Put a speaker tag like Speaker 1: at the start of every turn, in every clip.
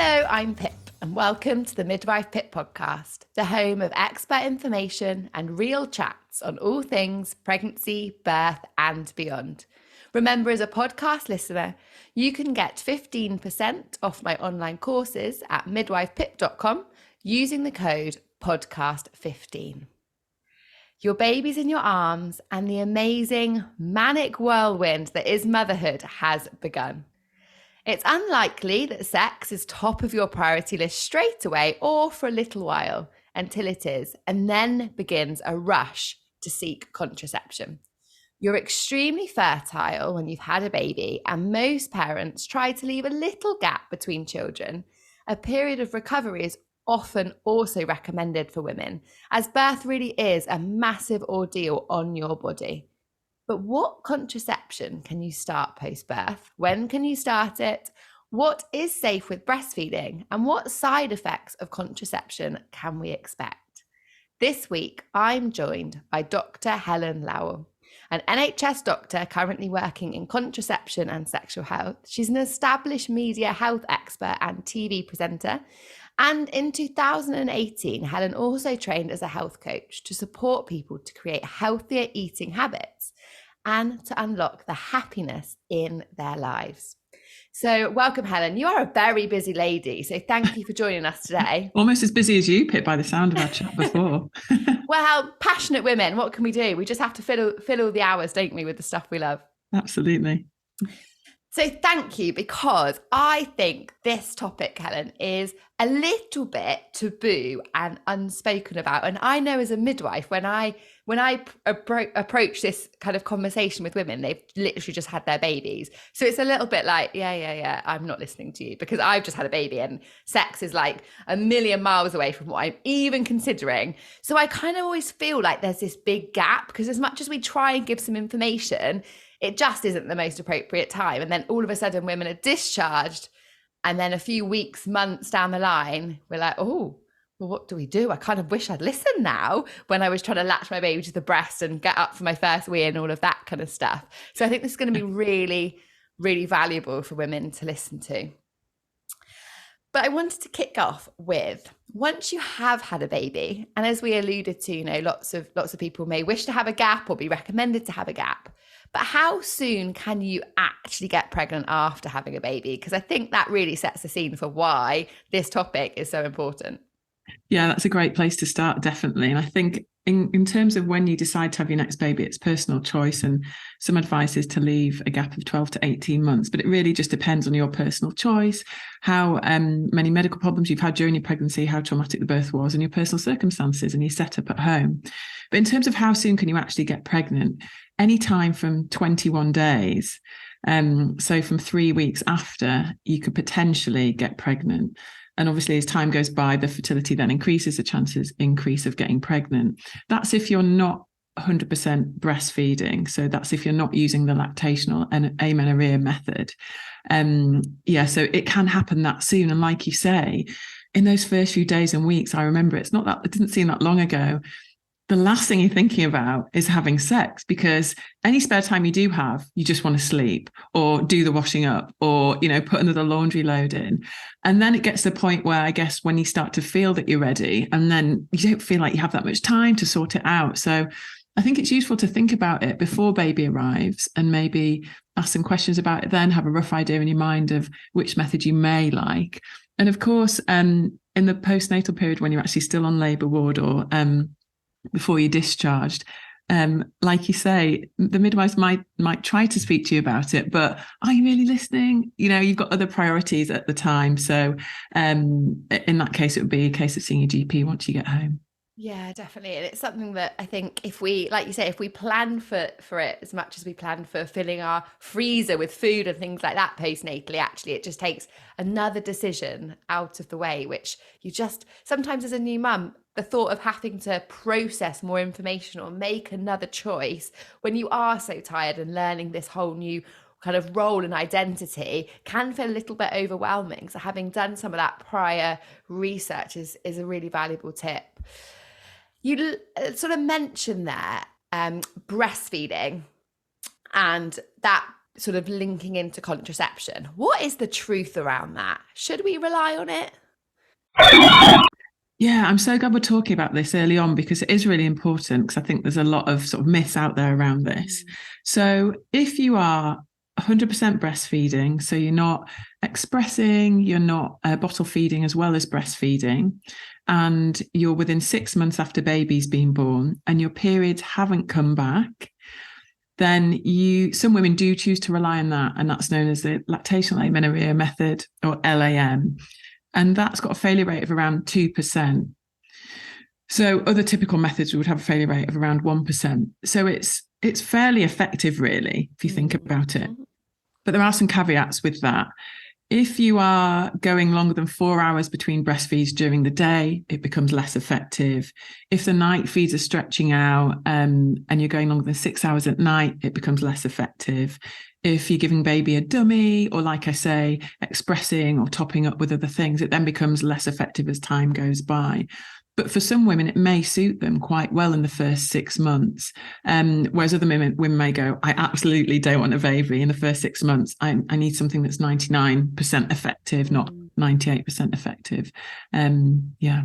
Speaker 1: Hello, I'm Pip, and welcome to the Midwife Pip podcast, the home of expert information and real chats on all things pregnancy, birth, and beyond. Remember, as a podcast listener, you can get 15% off my online courses at midwifepip.com using the code podcast15. Your baby's in your arms, and the amazing manic whirlwind that is motherhood has begun. It's unlikely that sex is top of your priority list straight away or for a little while until it is, and then begins a rush to seek contraception. You're extremely fertile when you've had a baby, and most parents try to leave a little gap between children. A period of recovery is often also recommended for women, as birth really is a massive ordeal on your body. But what contraception can you start post-birth? When can you start it? What is safe with breastfeeding? And what side effects of contraception can we expect? This week, I'm joined by Dr. Helen Lawal, an NHS doctor currently working in contraception and sexual health. She's an established media health expert and TV presenter. And in 2018, Helen also trained as a health coach to support people to create healthier eating habits and to unlock the happiness in their lives. So welcome, Helen. You are a very busy lady, so thank you for joining us today.
Speaker 2: Almost as busy as you, Pip, by the sound of our chat before.
Speaker 1: Well, passionate women, what can we do? We just have to fill all the hours, don't we, with the stuff we love?
Speaker 2: Absolutely.
Speaker 1: So thank you, because I think this topic, Helen, is a little bit taboo and unspoken about. And I know as a midwife, when I approach this kind of conversation with women, they've literally just had their babies. So it's a little bit like, yeah, I'm not listening to you because I've just had a baby and sex is like a million miles away from what I'm even considering. So I kind of always feel like there's this big gap, because as much as we try and give some information, it just isn't the most appropriate time. And then all of a sudden women are discharged, and then a few weeks, months down the line, we're like, oh, well, what do we do? I kind of wish I'd listened now when I was trying to latch my baby to the breast and get up for my first wee and all of that kind of stuff. So I think this is going to be really, really valuable for women to listen to. But I wanted to kick off with, once you have had a baby, and as we alluded to, you know, lots of people may wish to have a gap or be recommended to have a gap. But how soon can you actually get pregnant after having a baby? Because I think that really sets the scene for why this topic is so important.
Speaker 2: Yeah, that's a great place to start, definitely. And I think in terms of when you decide to have your next baby, it's personal choice, and some advice is to leave a gap of 12 to 18 months. But it really just depends on your personal choice, how many medical problems you've had during your pregnancy, how traumatic the birth was, and your personal circumstances and your setup at home. But in terms of how soon can you actually get pregnant, any time from 21 days. So from 3 weeks after, you could potentially get pregnant. And obviously, as time goes by, the fertility then increases, the chances increase of getting pregnant. That's if you're not 100% breastfeeding. So that's if you're not using the lactational and amenorrhea method. So it can happen that soon. And like you say, in those first few days and weeks, I remember it didn't seem that long ago. The last thing you're thinking about is having sex, because any spare time you do have, you just want to sleep or do the washing up or, you know, put another laundry load in. And then it gets to the point where I guess when you start to feel that you're ready, and then you don't feel like you have that much time to sort it out. So I think it's useful to think about it before baby arrives and maybe ask some questions about it, then have a rough idea in your mind of which method you may like. And of course, in the postnatal period, when you're actually still on labour ward or before you're discharged, like you say, the midwives might try to speak to you about it, but are you really listening? You know, you've got other priorities at the time. So in that case, it would be a case of seeing your GP once you get home.
Speaker 1: Yeah, definitely. And it's something that I think if we, like you say, if we plan for it as much as we plan for filling our freezer with food and things like that postnatally, actually, it just takes another decision out of the way, which you just, sometimes as a new mum, the thought of having to process more information or make another choice when you are so tired and learning this whole new kind of role and identity can feel a little bit overwhelming. So having done some of that prior research is a really valuable tip. You sort of mentioned there breastfeeding and that sort of linking into contraception. What is the truth around that? Should we rely on it?
Speaker 2: Yeah, I'm so glad we're talking about this early on, because it is really important, because I think there's a lot of sort of myths out there around this. So if you are 100% breastfeeding, so you're not expressing, you're not bottle feeding as well as breastfeeding, and you're within 6 months after baby's been born and your periods haven't come back, then some women do choose to rely on that, and that's known as the lactational amenorrhea method, or LAM. And that's got a failure rate of around 2%. So other typical methods would have a failure rate of around 1%. So it's fairly effective, really, if you think about it. But there are some caveats with that. If you are going longer than 4 hours between breastfeeds during the day, it becomes less effective. If the night feeds are stretching out and you're going longer than 6 hours at night, it becomes less effective. If you're giving baby a dummy, or like I say, expressing or topping up with other things, it then becomes less effective as time goes by. But for some women, it may suit them quite well in the first 6 months. Whereas other women may go, I absolutely don't want a baby in the first 6 months. I need something that's 99% effective, not 98% effective. Yeah.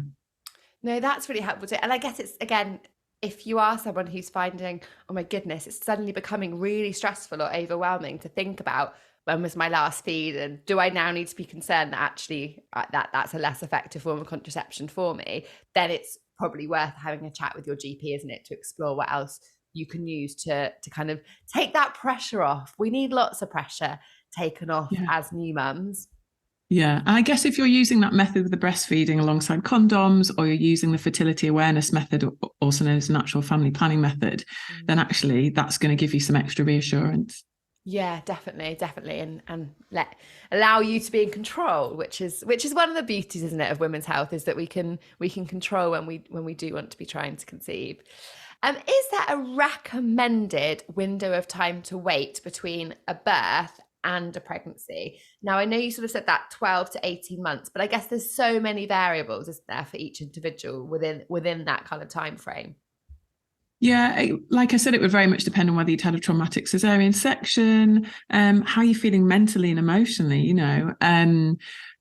Speaker 1: No, that's really helpful too. And I guess it's, again, if you are someone who's finding, oh my goodness, it's suddenly becoming really stressful or overwhelming to think about, when was my last feed, and do I now need to be concerned that actually that's a less effective form of contraception for me, then it's probably worth having a chat with your GP, isn't it, to explore what else you can use to kind of take that pressure off. We need lots of pressure taken off as new mums.
Speaker 2: Yeah, and I guess if you're using that method with the breastfeeding alongside condoms, or you're using the fertility awareness method, also known as natural family planning method, then actually that's going to give you some extra reassurance.
Speaker 1: Yeah, definitely, and allow you to be in control, which is one of the beauties, isn't it, of women's health, is that we can control when we do want to be trying to conceive. Is there a recommended window of time to wait between a birth and a pregnancy? Now, I know you sort of said that 12 to 18 months, but I guess there's so many variables, isn't there, for each individual within that kind of time frame.
Speaker 2: Yeah, like I said, it would very much depend on whether you'd had a traumatic cesarean section, how you're feeling mentally and emotionally,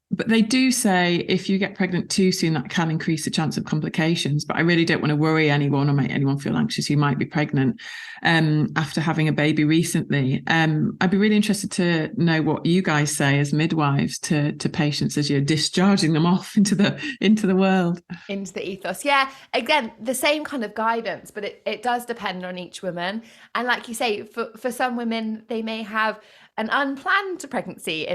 Speaker 2: but they do say if you get pregnant too soon, that can increase the chance of complications. But I really don't want to worry anyone or make anyone feel anxious who might be pregnant after having a baby recently. I'd be really interested to know what you guys say as midwives to patients as you're discharging them off into the world. Into
Speaker 1: the ethos. Yeah, again, the same kind of guidance, but it does depend on each woman. And like you say, for some women, they may have an unplanned pregnancy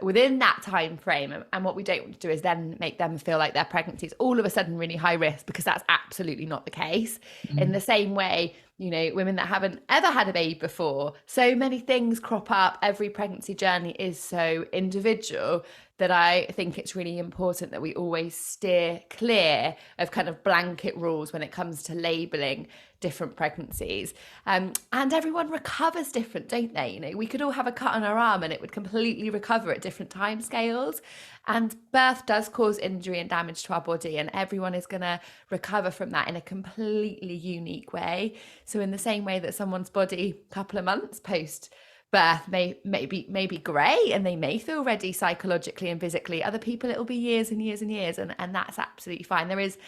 Speaker 1: within that time frame, and what we don't want to do is then make them feel like their pregnancy is all of a sudden really high risk, because that's absolutely not the case. In the same way, women that haven't ever had a baby before, so many things crop up. Every pregnancy journey is so individual that I think it's really important that we always steer clear of kind of blanket rules when it comes to labeling different pregnancies. And everyone recovers different, don't they? We could all have a cut on our arm and it would completely recover at different time scales. And birth does cause injury and damage to our body, and everyone is going to recover from that in a completely unique way. So in the same way that someone's body a couple of months post birth may be great and they may feel ready psychologically and physically, other people it'll be years and years and years, and that's absolutely fine. There is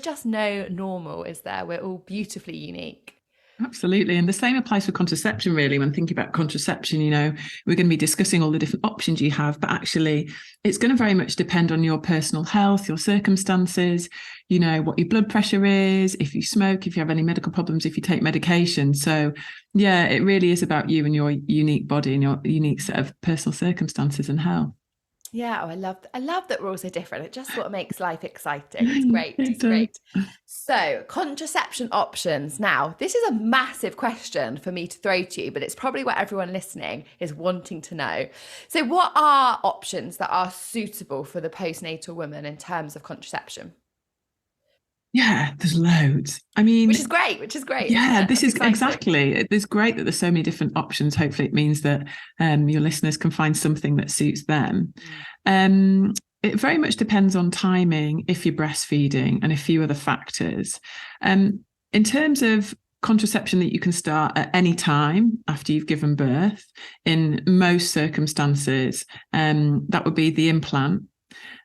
Speaker 1: just no normal, is there? We're all beautifully unique.
Speaker 2: Absolutely. And the same applies for contraception, really. When thinking about contraception, we're going to be discussing all the different options you have, but actually it's going to very much depend on your personal health, your circumstances, what your blood pressure is, if you smoke, if you have any medical problems, if you take medication. So yeah, it really is about you and your unique body and your unique set of personal circumstances and health.
Speaker 1: Yeah, I love that we're all so different. It just sort of makes life exciting. It's great. It's great. So, contraception options. Now, this is a massive question for me to throw to you, but it's probably what everyone listening is wanting to know. So, what are options that are suitable for the postnatal woman in terms of contraception?
Speaker 2: Yeah, there's loads. I mean,
Speaker 1: which is great.
Speaker 2: Yeah, this is exactly. It's great that there's so many different options. Hopefully it means that your listeners can find something that suits them. It very much depends on timing, if you're breastfeeding, and a few other factors. In terms of contraception that you can start at any time after you've given birth. In most circumstances, that would be the implant,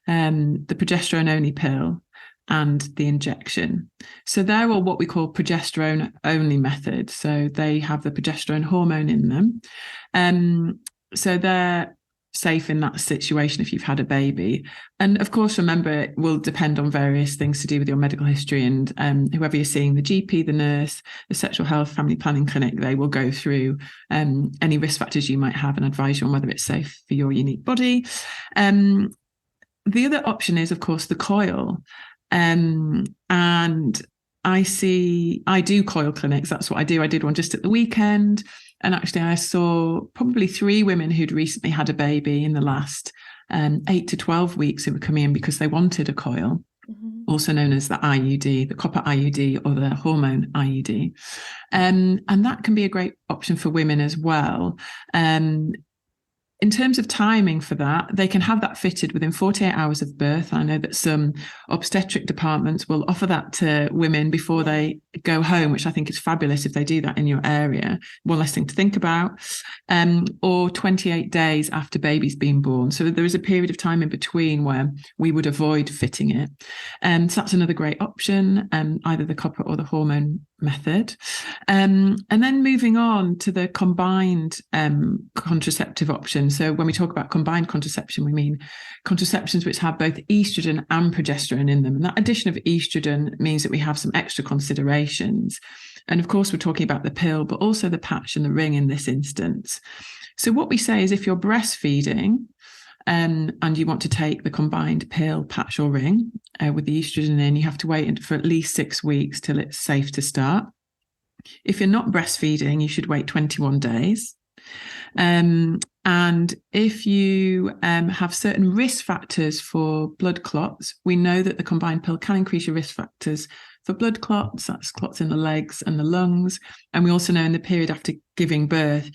Speaker 2: the progesterone-only pill, and the injection. So they're all what we call progesterone-only methods. So they have the progesterone hormone in them. So they're safe in that situation if you've had a baby. And of course, remember, it will depend on various things to do with your medical history, and whoever you're seeing, the GP, the nurse, the sexual health family planning clinic, they will go through any risk factors you might have and advise you on whether it's safe for your unique body. The other option is, of course, the coil. And I do coil clinics. That's what I do. I did one just at the weekend. And actually, I saw probably 3 women who'd recently had a baby in the last 8 to 12 weeks who were coming in because they wanted a coil, also known as the IUD, the copper IUD, or the hormone IUD. And that can be a great option for women as well. In terms of timing for that, they can have that fitted within 48 hours of birth. I know that some obstetric departments will offer that to women before they go home, which I think is fabulous if they do that in your area. One less thing to think about. Or 28 days after baby's been born. So there is a period of time in between where we would avoid fitting it. So that's another great option, either the copper or the hormone method. And then moving on to the combined contraceptive option. So when we talk about combined contraception, we mean contraceptions which have both estrogen and progesterone in them. And that addition of estrogen means that we have some extra considerations. And of course, we're talking about the pill, but also the patch and the ring in this instance. So what we say is if you're breastfeeding, and you want to take the combined pill, patch or ring with the estrogen in, you have to wait for at least 6 weeks till it's safe to start. If you're not breastfeeding, you should wait 21 days. And if you have certain risk factors for blood clots, we know that the combined pill can increase your risk factors for blood clots, that's clots in the legs and the lungs. And we also know in the period after giving birth,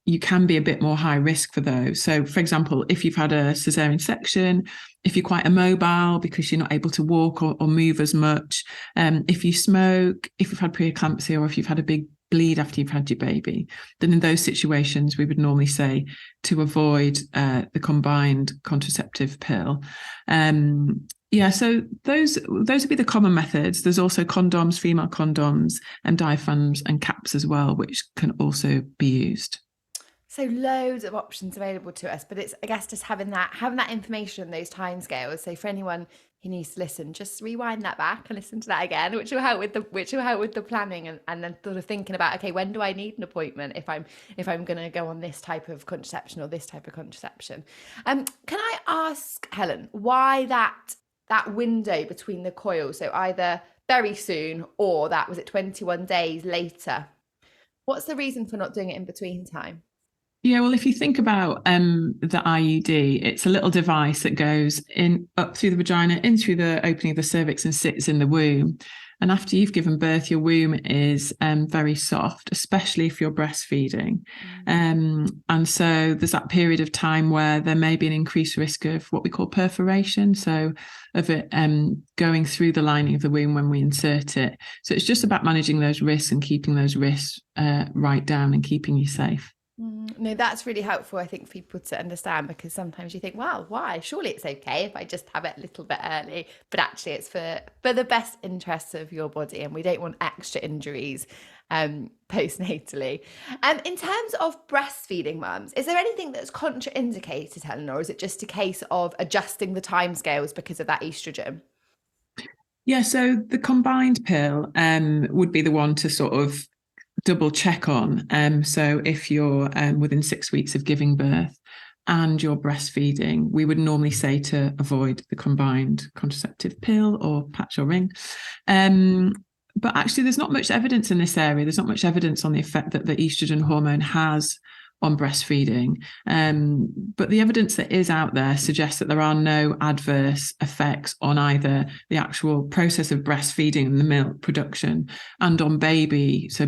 Speaker 2: you can be a bit more high risk for those. So, for example, if you've had a cesarean section, if you're quite immobile because you're not able to walk or move as much, if you smoke, if you've had preeclampsia, or if you've had a big bleed after you've had your baby, then in those situations, we would normally say to avoid the combined contraceptive pill. So those would be the common methods. There's also condoms, female condoms, and diaphragms and caps as well, which can also be used.
Speaker 1: So loads of options available to us, but it's, I guess, just having that information, those timescales. So for anyone who needs to listen, just rewind that back and listen to that again, which will help with the planning and then sort of thinking about, okay, when do I need an appointment if I'm going to go on this type of contraception or this type of contraception. Can I ask, Helen, why that window between the coils? So either very soon or that was it 21 days later. What's the reason for not doing it in between time?
Speaker 2: Yeah, well, if you think about the IUD, it's a little device that goes in up through the vagina, in through the opening of the cervix and sits in the womb. And after you've given birth, your womb is very soft, especially if you're breastfeeding. And so there's that period of time where there may be an increased risk of what we call perforation, so of it going through the lining of the womb when we insert it. So it's just about managing those risks and keeping those risks right down and keeping you safe.
Speaker 1: No, that's really helpful, I think, for people to understand, because sometimes you think, well, why? Surely it's okay if I just have it a little bit early, but actually it's for the best interests of your body, and we don't want extra injuries postnatally. In terms of breastfeeding mums, is there anything that's contraindicated, Helen, or is it just a case of adjusting the timescales because of that estrogen?
Speaker 2: Yeah, so the combined pill would be the one to sort of double check on. So if you're within 6 weeks of giving birth and you're breastfeeding, we would normally say to avoid the combined contraceptive pill or patch or ring. But actually, there's not much evidence in this area. There's not much evidence on the effect that the estrogen hormone has on breastfeeding. But the evidence that is out there suggests that there are no adverse effects on either the actual process of breastfeeding and the milk production and on baby's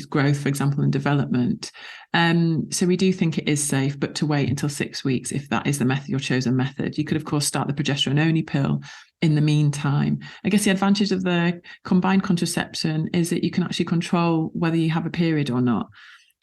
Speaker 2: growth, for example, and development. So we do think it is safe, but to wait until 6 weeks if that is your chosen method. You could, of course, start the progesterone-only pill in the meantime. I guess the advantage of the combined contraception is that you can actually control whether you have a period or not.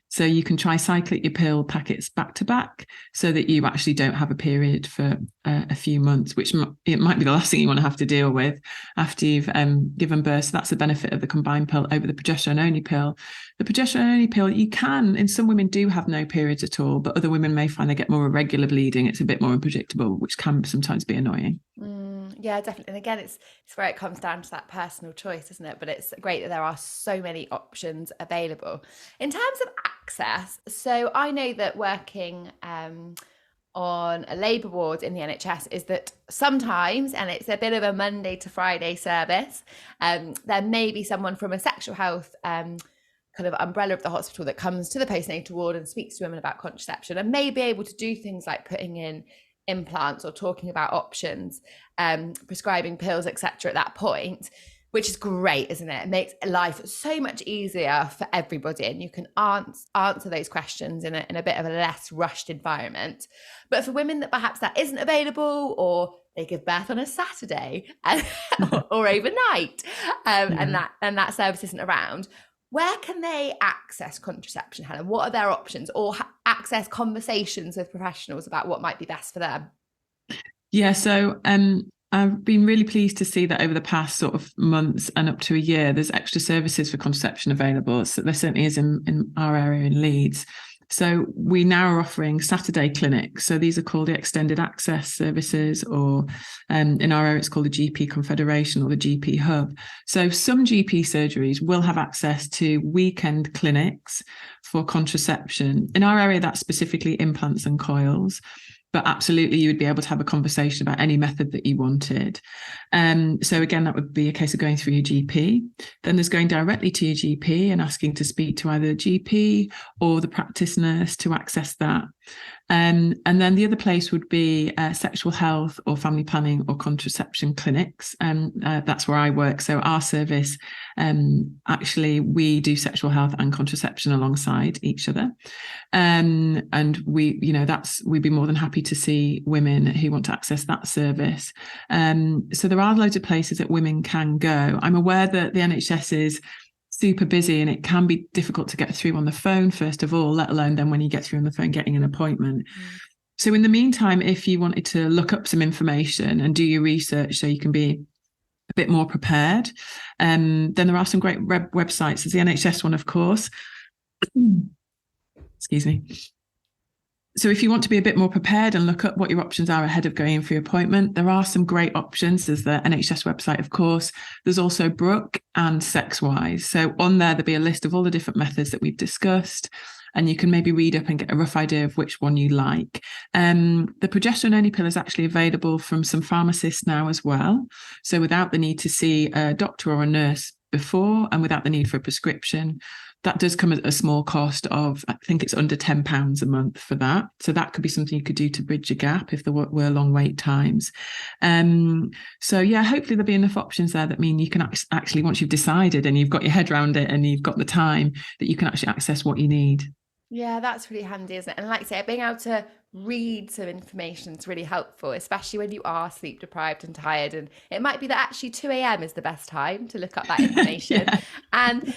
Speaker 2: So you can tricyclic your pill packets back to back so that you actually don't have a period for a few months, which it might be the last thing you want to have to deal with after you've given birth. So that's the benefit of the combined pill over the progesterone-only pill. The progesterone-only pill, you can, and some women do have no periods at all, but other women may find they get more irregular bleeding. It's a bit more unpredictable, which can sometimes be annoying.
Speaker 1: Yeah, definitely. And again, it's where it comes down to that personal choice, isn't it? But it's great that there are so many options available. In terms of access, so I know that working on a labour ward in the NHS is that sometimes, and it's a bit of a Monday to Friday service, there may be someone from a sexual health kind of umbrella of the hospital that comes to the postnatal ward and speaks to women about contraception and may be able to do things like putting in implants or talking about options, prescribing pills, etc. at that point, which is great, isn't it? It makes life so much easier for everybody, and you can answer those questions in a bit of a less rushed environment. But for women that perhaps that isn't available, or they give birth on a Saturday or overnight, and that service isn't around, where can they access contraception, Helen? What are their options, or access conversations with professionals about what might be best for them?
Speaker 2: Yeah, so I've been really pleased to see that over the past sort of months and up to a year, there's extra services for contraception available. So there certainly is in our area in Leeds. So we now are offering Saturday clinics. So these are called the extended access services, or in our area, it's called the GP Confederation or the GP Hub. So some GP surgeries will have access to weekend clinics for contraception. In our area, that's specifically implants and coils. But absolutely, you would be able to have a conversation about any method that you wanted. So again, that would be a case of going through your GP. Then there's going directly to your GP and asking to speak to either the GP or the practice nurse to access that. And then the other place would be sexual health or family planning or contraception clinics. That's where I work. So our service, actually, we do sexual health and contraception alongside each other. And we'd be more than happy to see women who want to access that service. So there are loads of places that women can go. I'm aware that the NHS is super busy and it can be difficult to get through on the phone, first of all, let alone then when you get through on the phone, getting an appointment. So in the meantime, if you wanted to look up some information and do your research so you can be a bit more prepared, then there are some great websites. There's the NHS one, of course. Excuse me. So if you want to be a bit more prepared and look up what your options are ahead of going in for your appointment, there are some great options. There's the NHS website, of course. There's also Brook and Sexwise. So on there, there'll be a list of all the different methods that we've discussed, and you can maybe read up and get a rough idea of which one you like. The progesterone-only pill is actually available from some pharmacists now as well. So without the need to see a doctor or a nurse before, and without the need for a prescription. That does come at a small cost of, I think it's under £10 a month for that. So that could be something you could do to bridge a gap if there were long wait times. So yeah, hopefully there'll be enough options there that mean you can actually, once you've decided and you've got your head around it and you've got the time, that you can actually access what you need.
Speaker 1: Yeah, that's really handy, isn't it? And like I say, being able to read some information is really helpful, especially when you are sleep deprived and tired. And it might be that actually 2 a.m. is the best time to look up that information. Yeah. And,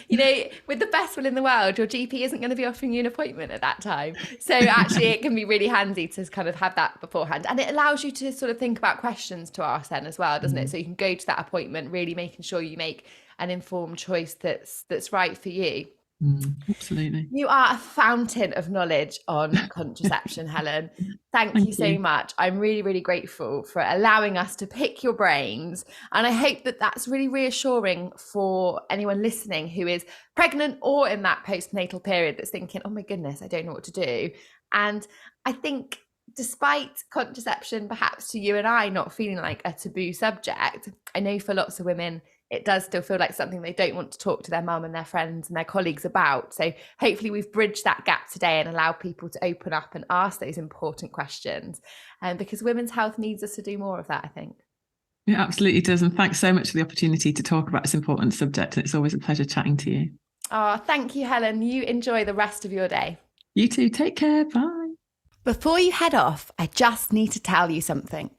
Speaker 1: with the best will in the world, your GP isn't going to be offering you an appointment at that time. So actually it can be really handy to kind of have that beforehand. And it allows you to sort of think about questions to ask then as well, doesn't it? So you can go to that appointment really making sure you make an informed choice that's right for you.
Speaker 2: Absolutely.
Speaker 1: You are a fountain of knowledge on contraception, Helen. Thank you so much. I'm really, really grateful for allowing us to pick your brains. And I hope that that's really reassuring for anyone listening who is pregnant or in that postnatal period that's thinking, oh my goodness, I don't know what to do. And I think despite contraception, perhaps to you and I not feeling like a taboo subject, I know for lots of women, it does still feel like something they don't want to talk to their mum and their friends and their colleagues about. So hopefully we've bridged that gap today and allow people to open up and ask those important questions. Because women's health needs us to do more of that, I think.
Speaker 2: It absolutely does. And thanks so much for the opportunity to talk about this important subject. And it's always a pleasure chatting to you.
Speaker 1: Oh, thank you, Helen. You enjoy the rest of your day.
Speaker 2: You too. Take care. Bye.
Speaker 1: Before you head off, I just need to tell you something.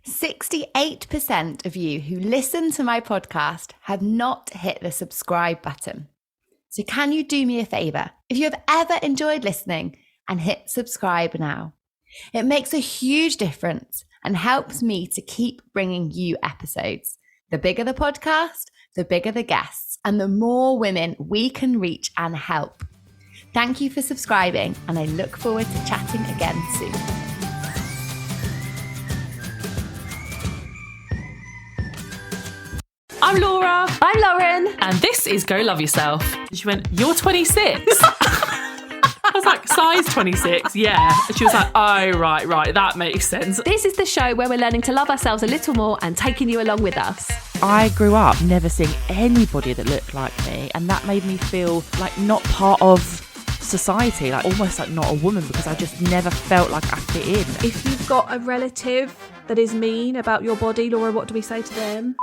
Speaker 1: 68% of you who listen to my podcast have not hit the subscribe button. So can you do me a favour? If you have ever enjoyed listening, and hit subscribe now. It makes a huge difference and helps me to keep bringing you episodes. The bigger the podcast, the bigger the guests, and the more women we can reach and help. Thank you for subscribing, and I look forward to chatting again soon.
Speaker 3: I'm Laura.
Speaker 4: I'm Lauren.
Speaker 3: And this is Go Love Yourself. And she went, you're 26? I was like, size 26? Yeah. And she was like, oh, right, that makes sense.
Speaker 4: This is the show where we're learning to love ourselves a little more and taking you along with us.
Speaker 5: I grew up never seeing anybody that looked like me, and that made me feel like not part of society, like almost like not a woman, because I just never felt like I fit in.
Speaker 4: If you've got a relative that is mean about your body, Laura, what do we say to them?